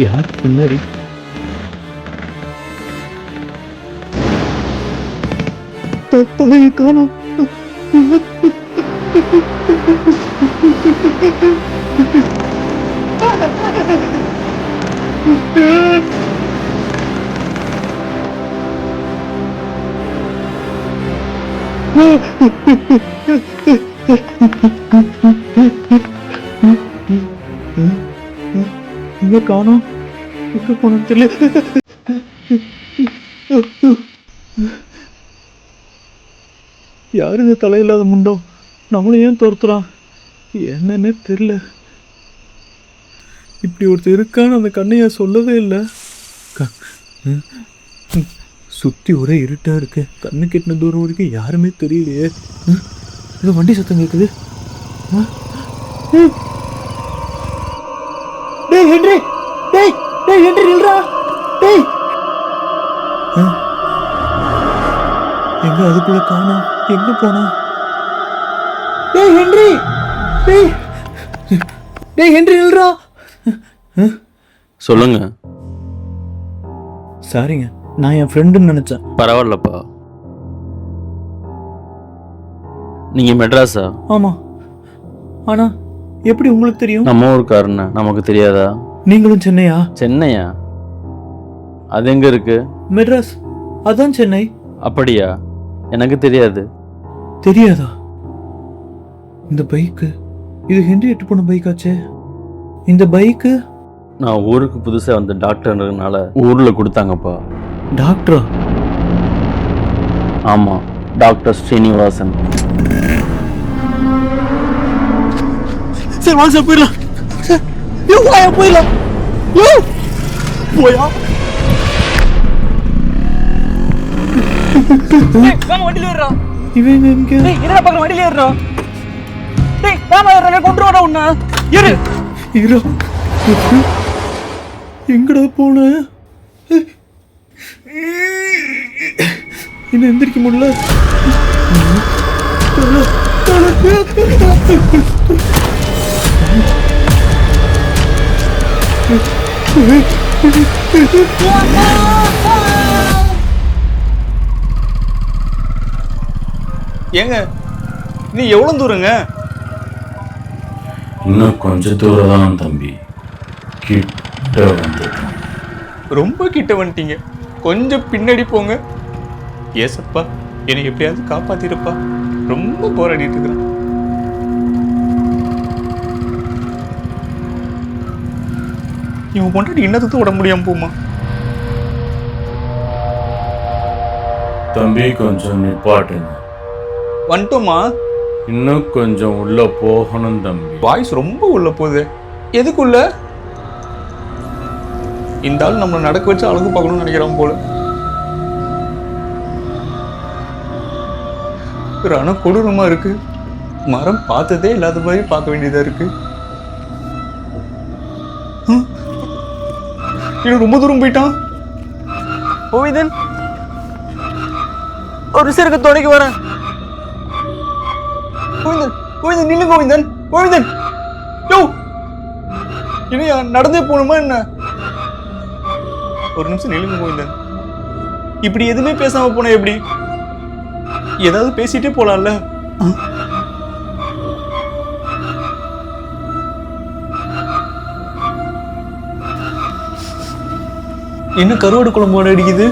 யார் பின்னாடி? தலையை காணோம். இங்க காணோம். எங்க போனோம் தெரியல. யாரு இந்த தலையில்லாத முண்டம்? நம்மளும் ஏன் துரத்துறான் என்னன்னே தெரியல. இப்படி ஒருத்தர் இருக்கான்னு அந்த கண்ணையா சொல்லவே இல்லை. சுற்றி ஒரே இருட்டா இருக்கு. கண்ணு கெட்டின தூரம் வரைக்கும் யாருமே தெரியலையே. இது வண்டி சத்தம் கேட்குது. டேய் ஹென்றி, டேய் டேய் ஹென்றி நில்றா. டேய் எங்க அதுக்குள்ள காணோம். எங்க போனா? டேய் ஹென்றி, டேய் டேய் ஹென்றி நில்றா. சொல்லுங்க. சாரிங்க, நான் என் ஃப்ரெண்டுன்னு நினைச்சேன். பரவாயில்லப்பா. நீங்க மெட்ராஸா? ஆமா. ஆனா எப்படி உங்களுக்கு தெரியும்? நம்ம ஊருக்காரன நமக்கு தெரியாதா? நீங்களும் சென்னையா? சென்னையா? அது எங்க இருக்கு? மெட்ராஸ், அதான் சென்னை. அப்படியா? எனக்கு தெரியாது. தெரியாதா? இந்த பைக்கு, இது ஹென்றி எட்டு போன பைக்காச்சே. இந்த பைக்கு நான் ஊருக்கு புதுசா வந்த டாக்டர்ன்றதுனால ஊர்ல கொடுத்தாங்கப்பா. டாக்டரா? ஆமா, டாக்டர் ஸ்ரீனிவாசன். சரி வாங்க சார் போயிடலாம். போயிடலாம். போயா வண்டியில ஏறா. இவங்க எங்க? என்னடா பக்கம் வண்டியில ஏறா. டேய் வாமா ஏறா, கொண்டு வாடா உன்ன. ஏறு. இரா எங்கடா போன? என்ன எந்திரிக்க முடியல. ஏங்க நீ எவ்வளவு தூரங்க? இன்னும் கொஞ்ச தூரம் தான் தம்பி, கிட்ட வந்துட்டோம். ரொம்ப கிட்ட வந்துட்டீங்க, கொஞ்சம் பின்னாடி போங்க. ஏசப்பா என்னை எப்படியாவது காப்பாத்திருப்பா, ரொம்ப போராடிட்டு இருக்கிறேன். இவன் பொண்டாட்டி இன்னத்துக்கு விட முடியாம போமா? தம்பி கொஞ்சம் நிப்பாட்டுங்க. வந்துட்டோமா? இன்னும் கொஞ்சம் உள்ள போகணும் தம்பி. வாய்ஸ் ரொம்ப உள்ள போகுது. எதுக்குள்ள? இந்த ஆள் நம்மளை நடக்க வச்சு அழகு பார்க்கணும்னு நினைக்கிறான் போல. ரண கொடூரமா இருக்கு. மரம் பார்த்ததே இல்லாத மாதிரி பார்க்க வேண்டியதா இருக்கு. இன்னும் ரொம்ப தூரம் போயிட்டான். கோவிந்தன், ஒரு நிமிஷம் இருக்க, துணைக்கு வரேன். கோவிந்தன், கோவிந்தன் நில்லு. கோவிந்தன், கோவிந்தன், யோ இனியா நடந்தே போகணுமா என்ன? ஒரு நிமிஷம் நில்லுங்க கோவிந்தன். இப்படி எதுவுமே பேசாம போன எப்படி? ஏதாவது பேசிட்டே போலாம்ல. என்ன கருவாடு குழம்போட அடிக்குது?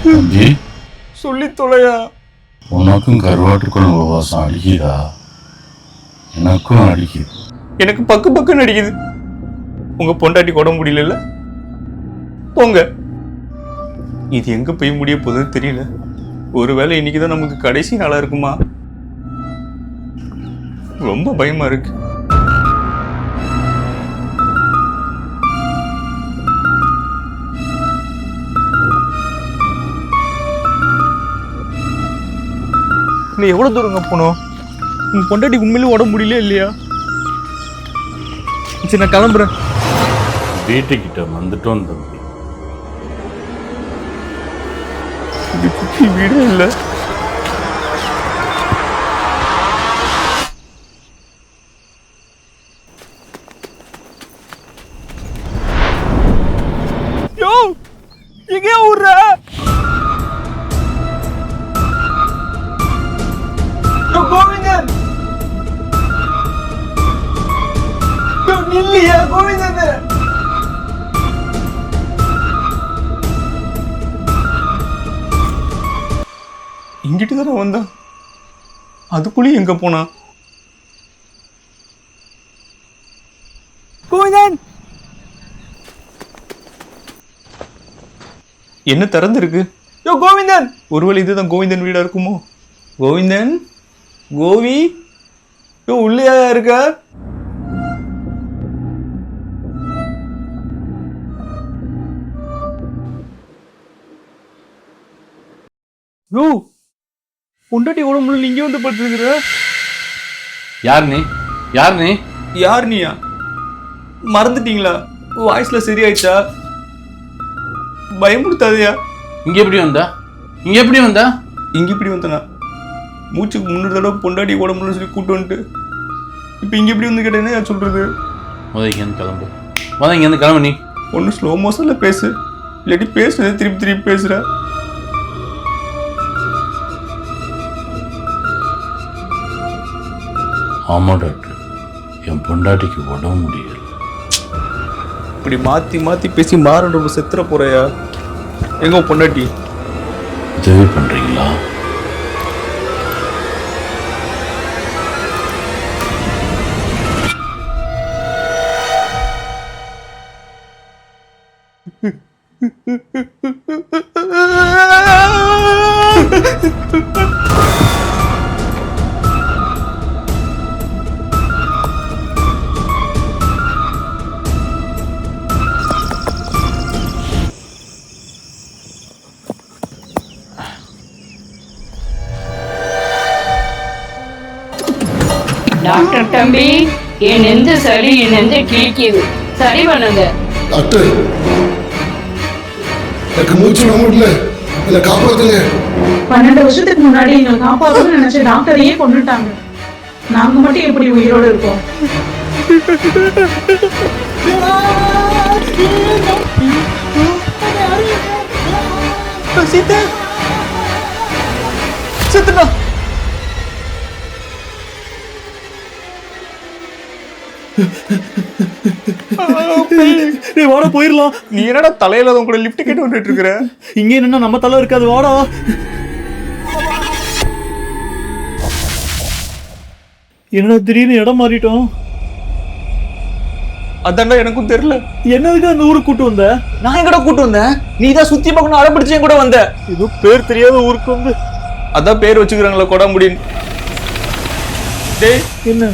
தம்பி சொல்லி தொலையா. உனக்கும் கருவாட்டு குழம்பு வாசம் அடிக்குதா? எனக்கும் அடிக்குது. எனக்கு பக்கு பக்குன்னு அடிக்குது. உங்க பொண்டாட்டி கொட முடியல. போங்க. இது எங்க போய் முடிய போகுதுன்னு தெரியல. ஒருவேளை இன்னைக்குதான் நமக்கு கடைசி நாளா இருக்குமா? ரொம்ப பயமா இருக்கு. நீ எவ்வளவு தூரங்க போனோம்? உங்க பொண்டாட்டி உண்மையிலே உடம்பு முடியல இல்லையா? சரி நான் கிளம்புறேன். வீட்டுக்கிட்ட வந்துட்டோம் தம்பி. வீடே இல்லை. இல்லையா கோவிந்தன்? இங்கிட்டு தானே வந்தான், அதுக்குள்ளேயும் எங்க போனா? கோவிந்தன் என்ன திறந்துருக்கு? யோ கோவிந்தன், ஒருவேளை இதுதான் கோவிந்தன் வீடா இருக்குமோ? கோவிந்தன், கோவி, யோ உள்ளேயா இருக்க? யோ பொண்டாட்டி உடம்புல இங்க வந்து படுத்துருக்குற. யார் நீ? யார் நீ? யார் நீயா? மறந்துட்டீங்களா? வாய்ஸ்ல சரியாயிடுச்சா? பயமுடுத்தாதயா. இங்க எப்படி வந்தா? இங்க எப்படி வந்தா? இங்க இப்படி வந்தனா மூச்சுக்கு 300 தடவை பொண்டாட்டி உடம்புல சொல்லி கூட்டு வந்துட்டு இப்போ இங்க இப்படி வந்து கேட்டேன்னா யார் சொல்றது? முதல்ல இருந்து கிளம்பு. முதல்ல இங்க இருந்து கிளம்பு நீ. ஒன்று ஸ்லோ மோஷன்ல பேசு, இல்லாட்டி பேசுனது திருப்பி திருப்பி பேசுற. ஆமா டாக்டர், என் பொண்டாட்டிக்கு உடம்பு முடியல. இப்படி மாத்தி மாத்தி பேசி மாறணும் செத்துற போறையா? எங்க பொண்டாட்டி? உதவி பண்றீங்களா? டாக்டர் தம்பி, என் நெஞ்ச சளி, என் நெஞ்ச கிழிக்குது, சரி பண்ணுங்க. டாக்டர், எனக்கு மூச்சு விட முடியல, என்னை காப்பாத்துங்க. 12 வருஷத்துக்கு முன்னாடி எங்களை காப்பாற்றணும்னு நினைச்ச டாக்டரையே கொண்டுட்டாங்க. நாங்க மட்டும் எப்படி உயிரோடு இருக்கோம்? செத்துட்டா. வாடா போயிடலாம். நீ என்னடா தலையில கூட லிஃப்ட் கேட்டு வந்துட்டு இருக்கிற? இங்கே என்னன்னா நம்ம தலை இருக்காது, வாடா. என்னடா திடீர்னு இடம் மாறிட்டோம்? அதான்டா எனக்கும் தெரியல. என்னதுக்கு அந்த ஊருக்கு கூட்டு வந்த? நான் எங்கடா கூட்டு வந்தேன்? நீ தான் சுத்தி பார்க்கணும் அடப்பிடிச்சு என் கூட வந்த. ஏதோ பேர் தெரியாத ஊருக்கு வந்து. அதான் பேர் வச்சுக்கிறாங்களா கொடாமுடின்னு. டேய், என்ன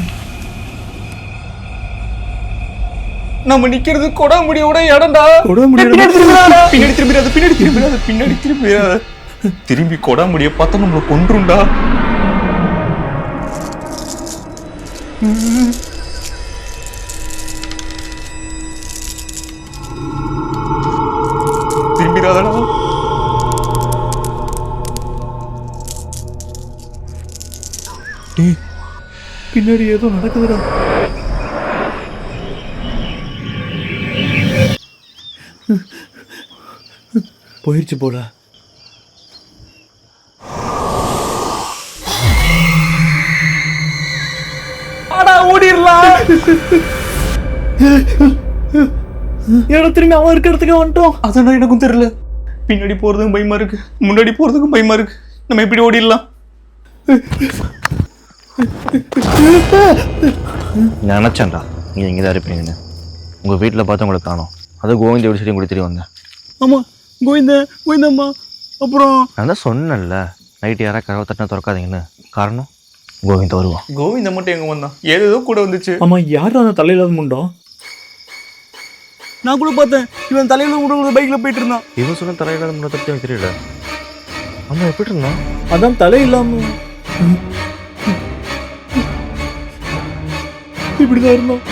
நம்ம நிக்கிறது கொடாமுடியோட இடம்டா. கொடாமுடியோட பின்னாடி திரும்பிடாத, பின்னாடி திரும்பிடாத, பின்னாடி திரும்பிடாத, பின்னாடி திரும்பிடாத. திரும்பி கொடாமுடிய பார்த்தா நம்மள கொன்றுண்டா. திரும்பிடாதடா. டேய், பின்னாடி ஏதோ நடக்குதுடா. போயிடுச்சு போல. ஆடா ஓடிரலாம். ஏடா திரும்பி அவன் இருக்கிறதுக்கு வந்துட்டோம். அதான் எனக்கும் தெரியல. பின்னாடி போறதுக்கும் பயமா இருக்கு, முன்னாடி போறதுக்கும் பயமா இருக்கு. நம்ம எப்படி ஓடிடலாம்? நினச்சேன்டா நீங்கள் இங்கே தான் இருப்பீங்கன்னு. உங்கள் வீட்டில் பார்த்து உங்களை காணோம். அது கோவிந்த வீடு சரி உங்களுக்கு தெரிய வந்தேன். ஆமா, கோவிந்தம்மா. அப்புறம் நான் தான் சொன்னேன்ல, நைட்டு யாராவது கதவை தட்டினா திறக்காதீங்கன்னு. காரணம் கோவிந்த வருவான். கோவிந்த மட்டும் எங்க வந்தான்? ஏதோ கூட வந்துச்சு. ஆமா, யாரும் அந்த தலையில முண்டோம்? நான் கூட பார்த்தேன், இவன் தலையில முண்டோட பைக்ல போயிட்டு இருந்தான். இவன் சொன்ன தலையில்லாத முன்ன தப்பி எனக்கு தெரியல. ஆமாம், எப்படி இருந்தான்? அதான் தலை இல்லாம இப்படிதான் இருந்தான்.